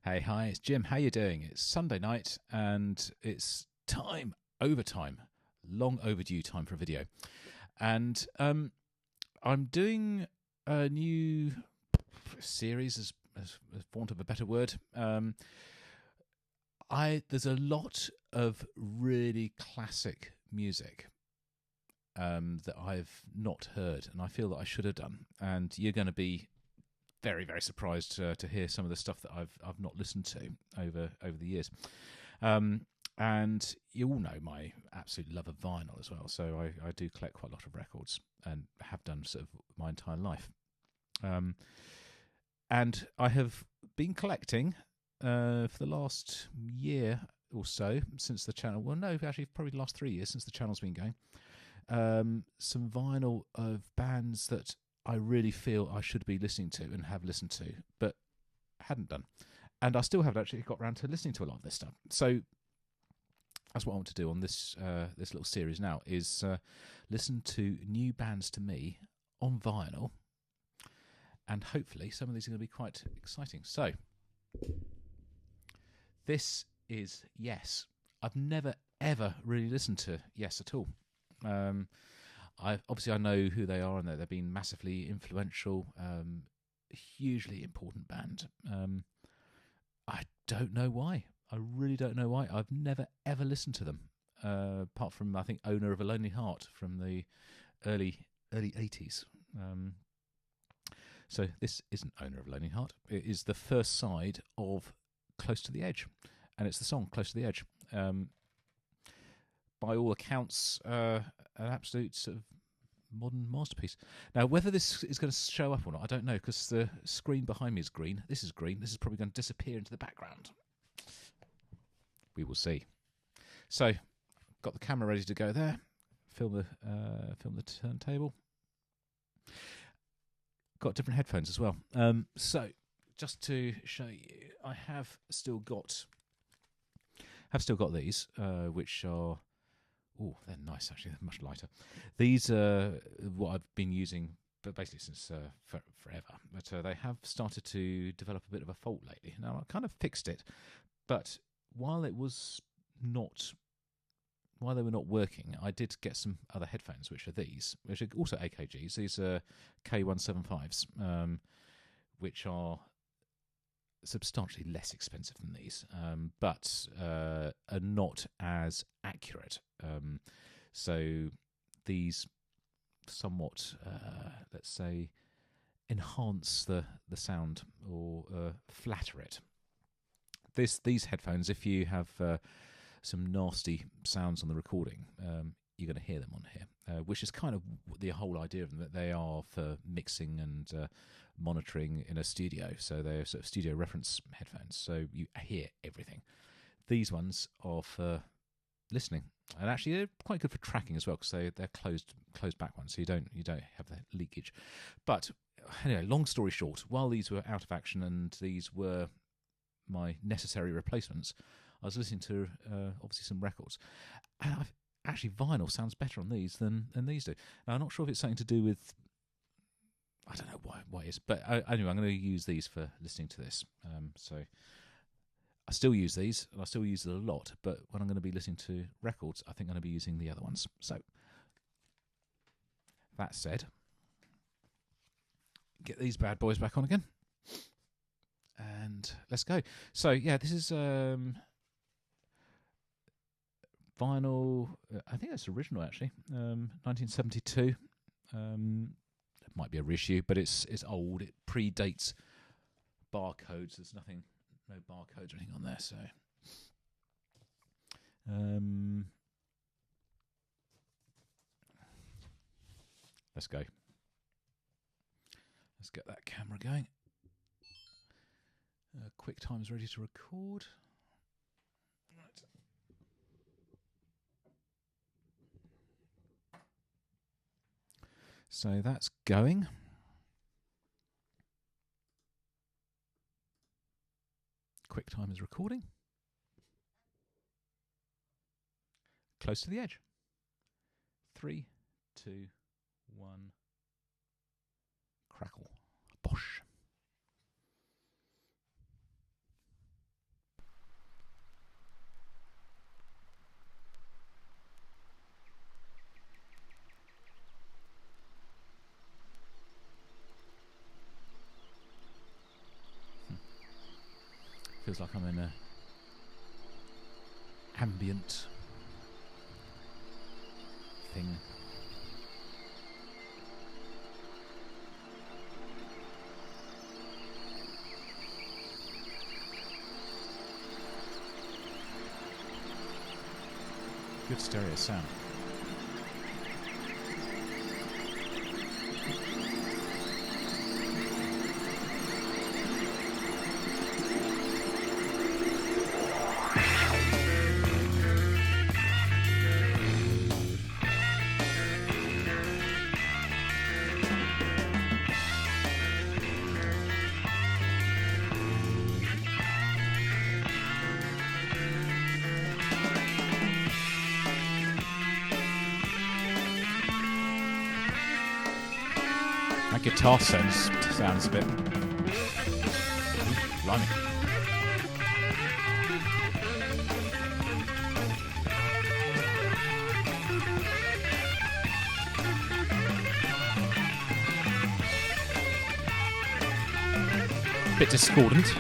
Hey, hi, it's Jim. How you doing? It's Sunday night and it's time, overtime, long overdue time for a video. And I'm doing a new series, as for want of a better word. There's a lot of really classic music that I've not heard, and I feel that I should have done. And you're going to be very, very surprised to hear some of the stuff that I've not listened to over the years. And you all know my absolute love of vinyl as well. So I do collect quite a lot of records and have done sort of my entire life. And I have been collecting for the last year or so since the channel. Well, no, actually, probably the last 3 years since the channel's been going. Some vinyl of bands that I really feel I should be listening to and have listened to, but hadn't done. And I still haven't actually got around to listening to a lot of this stuff. So that's what I want to do on this this little series now, is listen to new bands to me on vinyl. And hopefully some of these are going to be quite exciting. So this is Yes. I've never, ever really listened to Yes at all. I know who they are and that they've been massively influential, hugely important band. I don't know why. I really don't know why. I've never ever listened to them, apart from I think "Owner of a Lonely Heart" from the early 80s. So this isn't "Owner of a Lonely Heart." It is the first side of "Close to the Edge," and it's the song "Close to the Edge." By all accounts, an absolute sort of modern masterpiece. Now, whether this is going to show up or not, I don't know, because the screen behind me is green. This is green. This is probably going to disappear into the background. We will see. So, got the camera ready to go there. Film the turntable. Got different headphones as well. So, just to show you, I have still got these, which are. Oh, they're nice, actually. They're much lighter. These are what I've been using, but basically since forever. But they have started to develop a bit of a fault lately. Now, I kind of fixed it, but while they were not working, I did get some other headphones, which are these, which are also AKGs. These are K175s, which are substantially less expensive than these, but are not as accurate. So these somewhat, let's say, enhance the sound or flatter it. These headphones, if you have some nasty sounds on the recording, you're going to hear them on here, which is kind of the whole idea of them, that they are for mixing and monitoring in a studio. So they're sort of studio reference headphones, so you hear everything. These ones are for listening, and actually they're quite good for tracking as well, because they're closed back ones, so you don't have the leakage. But anyway, long story short, while these were out of action and these were my necessary replacements, I was listening to obviously some records, and actually vinyl sounds better on these than these do. Now, I'm not sure if it's something to do with, I don't know why it is, but anyway, I'm going to use these for listening to this. So I still use these, and I still use it a lot, but when I'm going to be listening to records, I think I'm going to be using the other ones. So that said, get these bad boys back on again, and let's go. So yeah, this is vinyl. I think that's original, actually. 1972. It might be a reissue, but it's old. It predates barcodes. There's no barcodes or anything on there. So, let's go. Let's get that camera going. QuickTime's ready to record. Right. So that's going. QuickTime is recording. Close to the Edge. 3, 2, 1. Crackle. Bosh. Feels like I'm in a ambient thing. Good stereo sound. Guitar sounds a bit blimey. Bit discordant.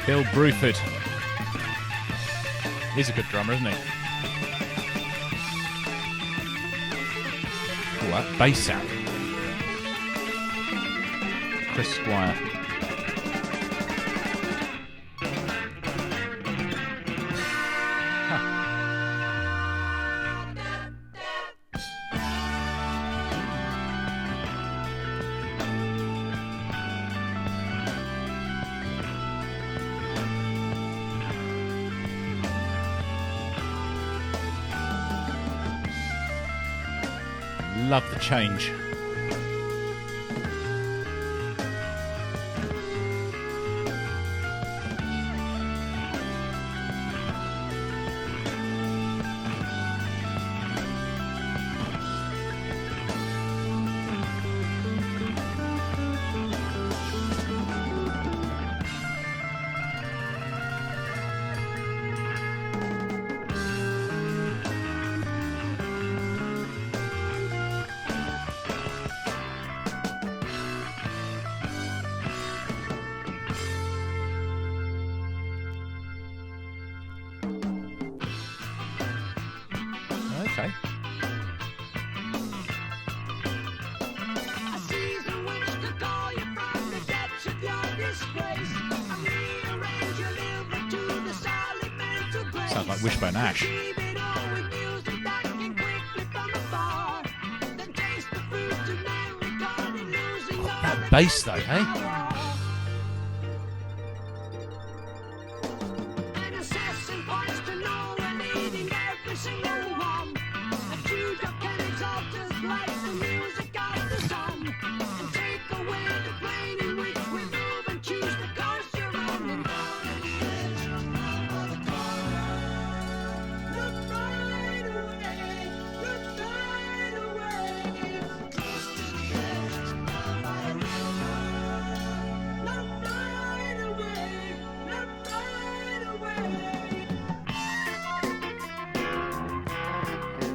Bill Bruford. He's a good drummer, isn't he? Oh, that bass sound. Chris Squire. Love the change. Okay. Sounds like Wishbone Ash. Oh, that bass though, hey?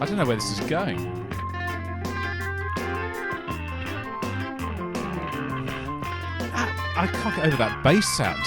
I don't know where this is going. I can't get over that bass sound.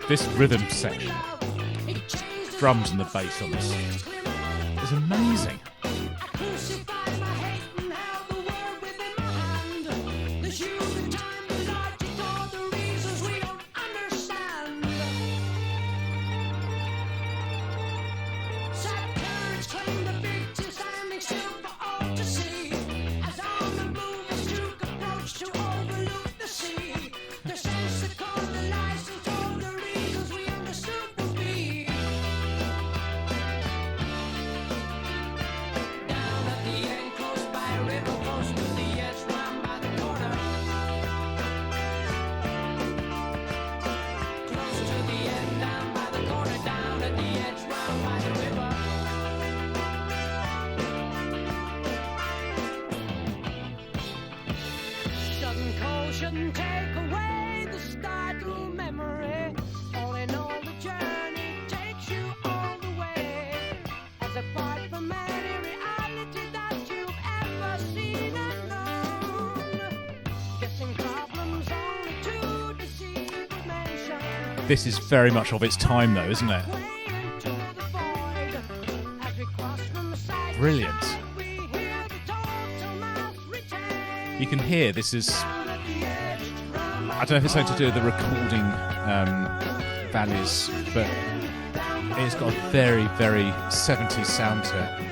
This rhythm section, drums and the bass on this, is amazing. This is very much of its time, though, isn't it? Brilliant. You can hear this is... I don't know if it's something to do with the recording values, but it's got a very, very 70s sound to it.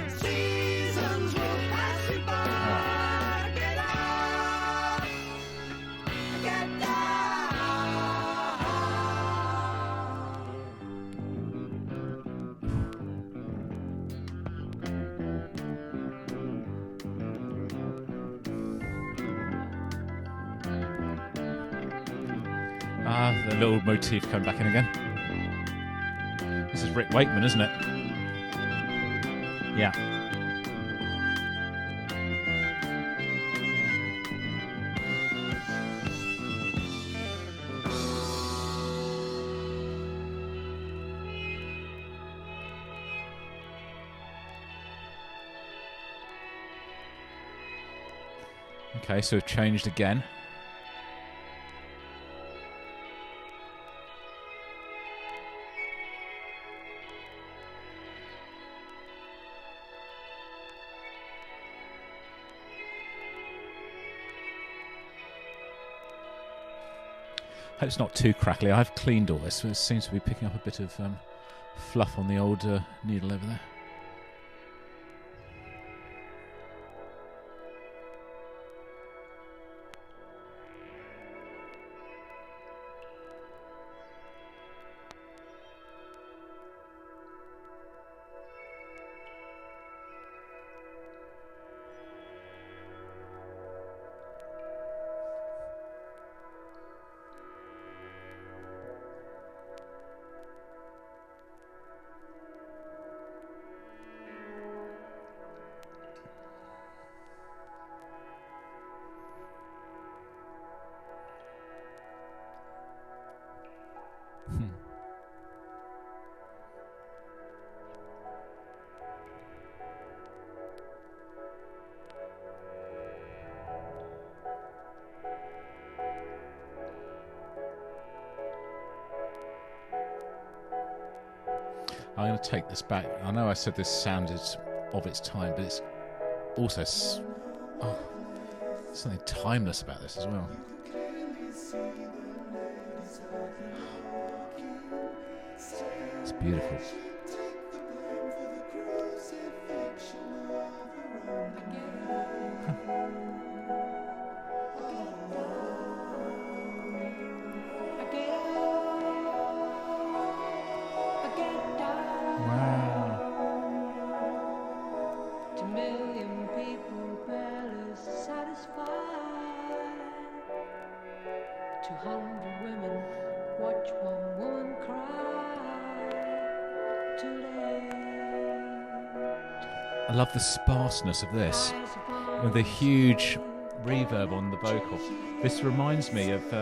The little motif coming back in again. This is Rick Wakeman, isn't it? Yeah. Okay, so we've changed again. Hope it's not too crackly. I've cleaned all this, so it seems to be picking up a bit of fluff on the old needle over there. I'm going to take this back. I know I said this sound is of its time, but it's also something timeless about this as well. It's beautiful. I love the sparseness of this, with the huge reverb on the vocal. This reminds me of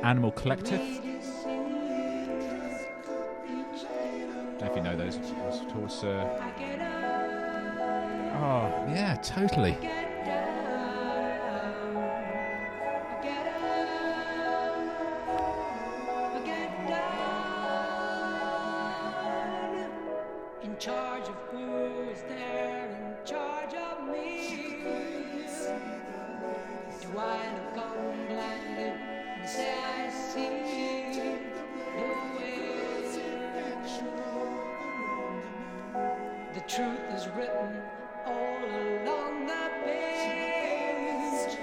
Animal Collective. Don't know if you know those. Oh, yeah, totally. might have gone blinded and say I see the way. The truth is written all along the page.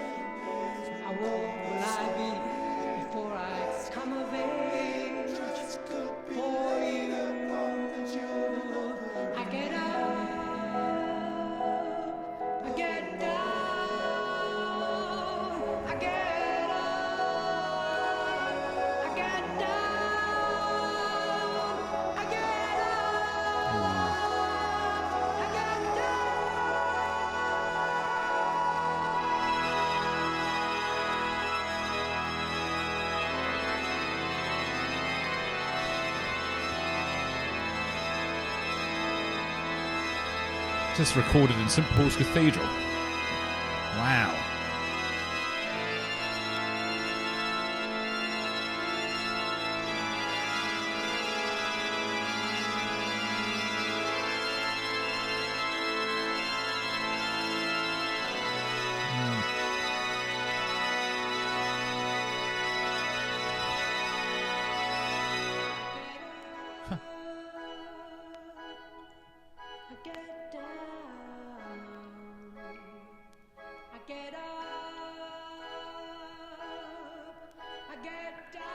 How old will I be before I come of age? For you, I get up, I get down, I get up, I get down, I get up, I get down. Just recorded in St Paul's Cathedral. Wow. I get down, I get up, I get down.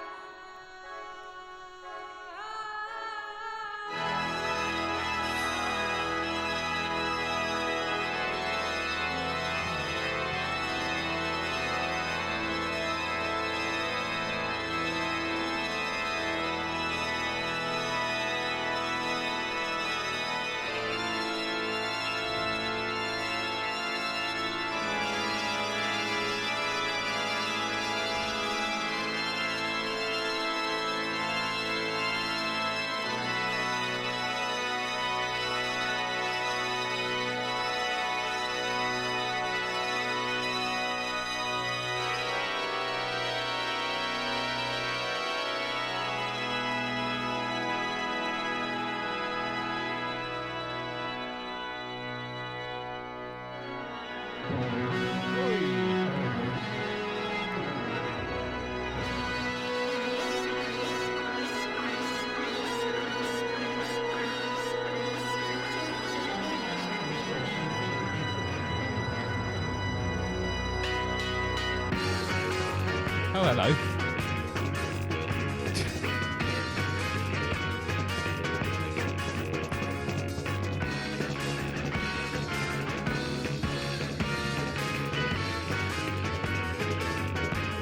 Oh, hello.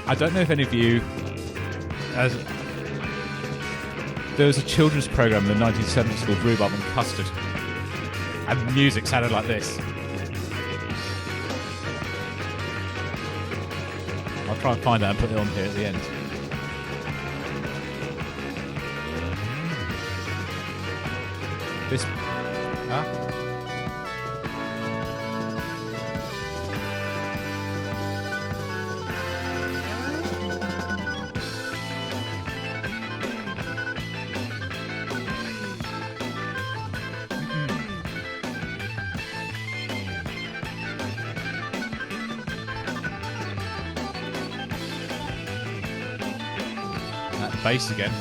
I don't know if any of you, there was a children's program in the 1970s called Rhubarb and Custard, and the music sounded like this. I'll try and find that and put it on here at the end. This, huh? Bass again.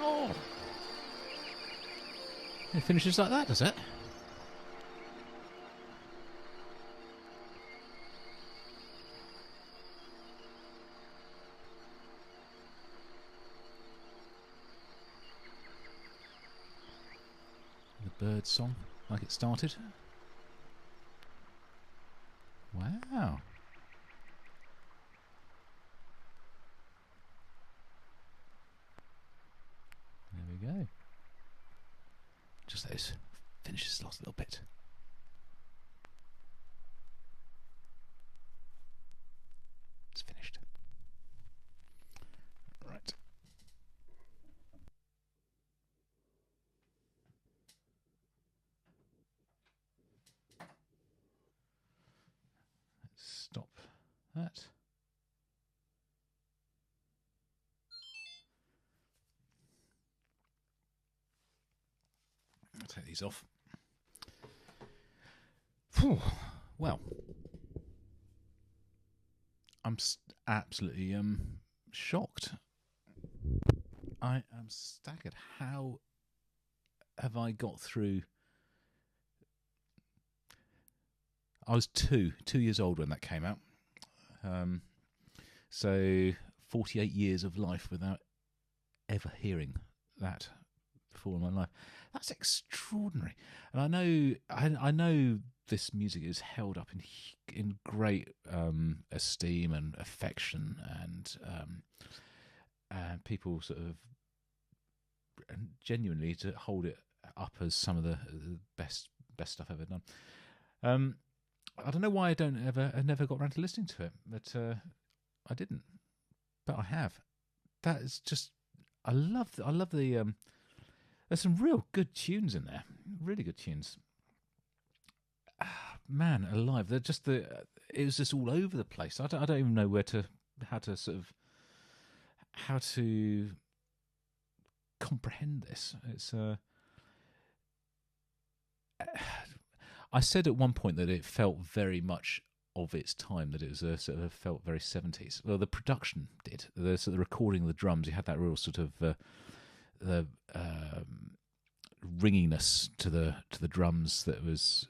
Oh. It finishes like that, does it? The bird song, like it started. Wow. There we go. Just those finishes last little bit. It's finished. Right. Let's stop that. I'll take these off. Whew. Well, I'm absolutely shocked. I am staggered. How have I got through? I was two years old when that came out. So 48 years of life without ever hearing that before in my life. That's extraordinary. And I know this music is held up in great esteem and affection, and people sort of genuinely to hold it up as some of the best stuff ever done. I don't know why I never got around to listening to it, but I didn't. But I have. That is just. I love the. There's some real good tunes in there. Really good tunes. Man alive! They're just it was just all over the place. I don't even know how to comprehend this. It's I said at one point that it felt very much of its time, that it was sort of felt very 70s. Well, the production did. The sort of recording of the drums, you had that real sort of the ringiness to the drums that was.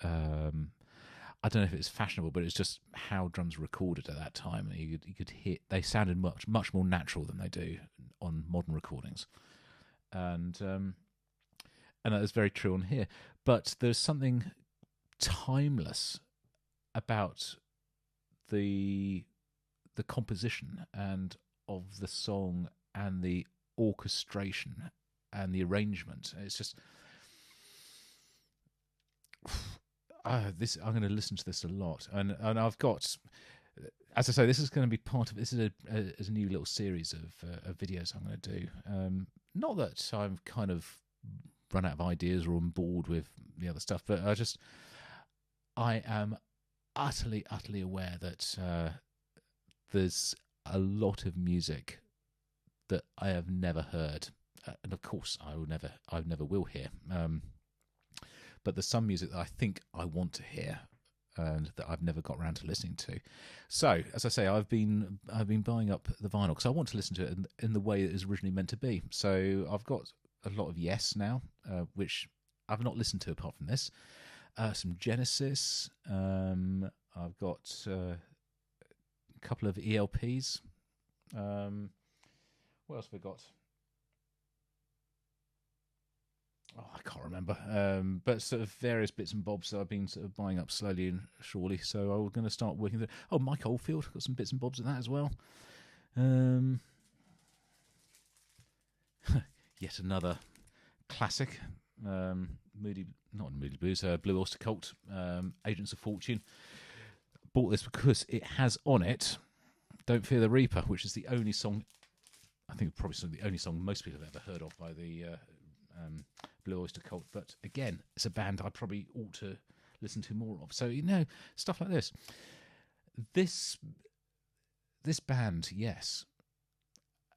I don't know if it was fashionable, but it's just how drums were recorded at that time. You could hear they sounded much more natural than they do on modern recordings, and that is very true on here. But there's something timeless about the composition and of the song and the orchestration and the arrangement. It's just this. I'm going to listen to this a lot, and I've got, as I say, this is going to be part of. This is a new little series of videos I'm going to do. Not that I'm kind of run out of ideas or on board with the other stuff, but I am utterly aware that there's a lot of music that I have never heard, and of course I never will hear. But there's some music that I think I want to hear, and that I've never got around to listening to. So, as I say, I've been buying up the vinyl because I want to listen to it in the way it is originally meant to be. So I've got a lot of Yes now, which I've not listened to apart from this. Some Genesis. I've got a couple of ELPs. What else have we got? Oh, I can't remember. But sort of various bits and bobs that I've been sort of buying up slowly and surely. So I'm going to start working through. Oh, Mike Oldfield, got some bits and bobs of that as well. Yet another classic. Not Moody Blues, Blue Oyster Cult, Agents of Fortune. Bought this because it has on it Don't Fear the Reaper, which is the only song, I think probably the only song most people have ever heard of by the Blue Oyster Cult. But again, it's a band I probably ought to listen to more of. So, stuff like this. This band, yes.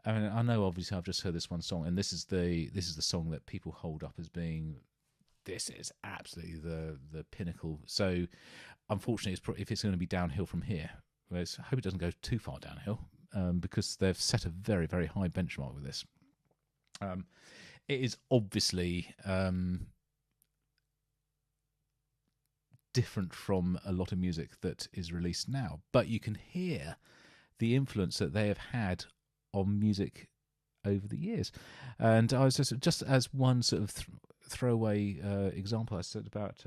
I mean, I know obviously I've just heard this one song, and this is the song that people hold up as being, this is absolutely the pinnacle. So, unfortunately, if it's going to be downhill from here, whereas I hope it doesn't go too far downhill, because they've set a very, very high benchmark with this. It is obviously different from a lot of music that is released now, but you can hear the influence that they have had on music over the years. And I was just as one sort of throwaway example, I said about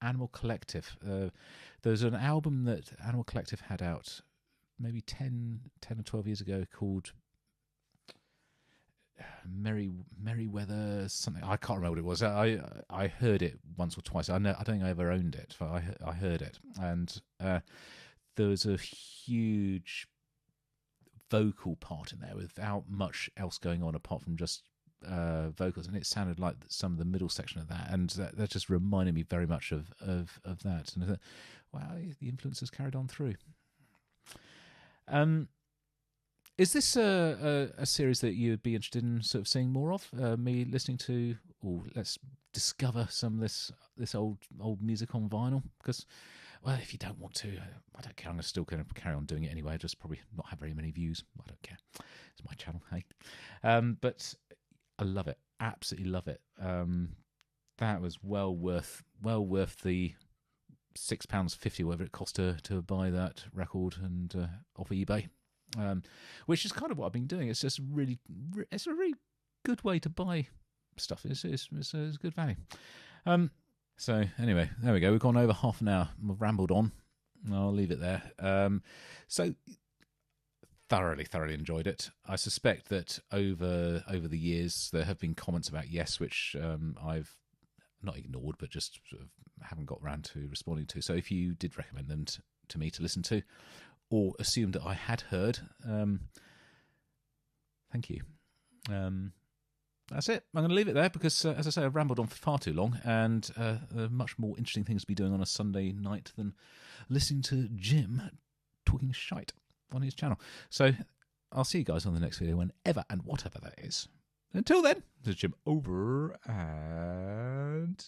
Animal Collective. There's an album that Animal Collective had out maybe 10 or 12 years ago called Merryweather something. I can't remember what it was. I heard it once or twice. I don't think I ever owned it, but I heard it, and there was a huge vocal part in there without much else going on apart from just vocals, and it sounded like some of the middle section of that, and that just reminded me very much of that. And I thought, wow, the influence has carried on through. Is this a series that you'd be interested in sort of seeing more of? Me listening to, or let's discover some of this old music on vinyl? Because, well, if you don't want to, I don't care. I'm still going to carry on doing it anyway. Just probably not have very many views. I don't care. It's my channel, hey. But I love it. Absolutely love it. That was well worth the £6.50, whatever it cost to buy that record and off eBay. Which is kind of what I've been doing. It's just it's a really good way to buy stuff. It's good value. So anyway, there we go. We've gone over half an hour. I've rambled on. I'll leave it there. So thoroughly enjoyed it. I suspect that over the years there have been comments about Yes, which I've not ignored, but just sort of haven't got around to responding to. So if you did recommend them to me to listen to, or assumed that I had heard, thank you. That's it. I'm going to leave it there because, as I say, I've rambled on for far too long, and there are much more interesting things to be doing on a Sunday night than listening to Jim talking shite on his channel. So I'll see you guys on the next video, whenever and whatever that is. Until then, this is Jim over, and